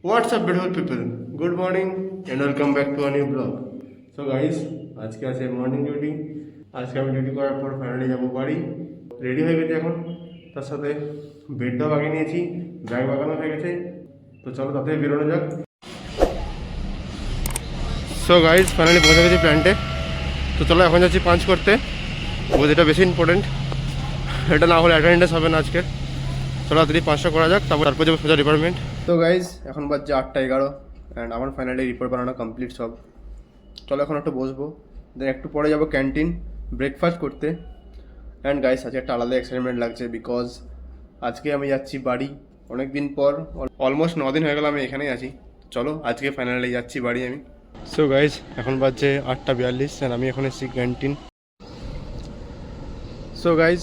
What's up beautiful people? Good morning and welcome back to a new vlog. So guys, আজকে আছে morning duty. আজকে আমি duty করার পর ফাইনালি যাবো বাড়ি। রেডি হয়ে গেছে এখন, তার সাথে বেডটাও বাগিয়ে নিয়েছি, ব্যাগ বাগানো হয়ে গেছে। তো চলো তাতে বেরোনো যাক। সো গাইজ ফাইনালি পৌঁছে গেছি প্ল্যান্টে। তো চলো এখন যাচ্ছি পাঞ্চ করতে, বিকজ এটা বেশি ইম্পর্টেন্ট। এটা না হলে অ্যাটেন্ডেন্স হবে না আজকে। চলো তাড়াতাড়ি 5টা করা যাক, তারপর যাবো সোজা ডিপার্টমেন্ট। তো গাইজ এখন বাজছে 8:11 অ্যান্ড আমার ফাইনালি রিপোর্ট বানানো কমপ্লিট সব। চলো এখন একটু বসবো, দেন একটু পরে যাবো ক্যান্টিন ব্রেকফাস্ট করতে। অ্যান্ড গাইজ আজকে একটা আলাদা এক্সাইটমেন্ট লাগছে, বিকজ আজকে আমি যাচ্ছি বাড়ি অনেক দিন পর। অলমোস্ট 9 দিন হয়ে গেল আমি এখানেই আছি। চলো আজকে ফাইনালি যাচ্ছি বাড়ি আমি। সো গাইজ এখন বাজছে 8:42 অ্যান্ড আমি এখন এসেছি ক্যান্টিন। সো গাইজ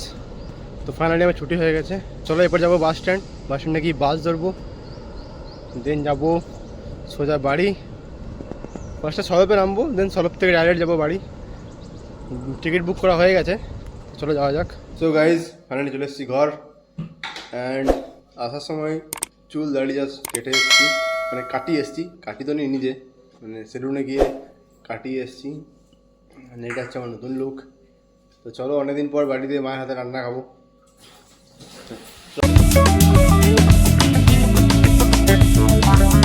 তো ফাইনালি আমার ছুটি হয়ে গেছে। চলো এরপর যাবো বাস স্ট্যান্ডে গিয়ে বাস ধরবো, দেন যাবো সোজা বাড়ি। বাসটা সলপে নামবো, দেন সলপ থেকে ডাইরেক্ট যাবো বাড়ি। টিকিট বুক করা হয়ে গেছে, চলো যাওয়া যাক। সো গাইজ ফাইনালি চলে এসেছি ঘর। অ্যান্ড আসার সময় চুল দাড়ি জাস্ট কেটে এসেছি, মানে কাটিয়ে এসেছি। কাটি তো নিই নিজে, মানে সেলুনে গিয়ে কাটিয়ে এসেছি। এটা হচ্ছে আমার নতুন লুক। তো চলো অনেকদিন পর বাড়িতে মায়ের হাতে রান্না খাবো।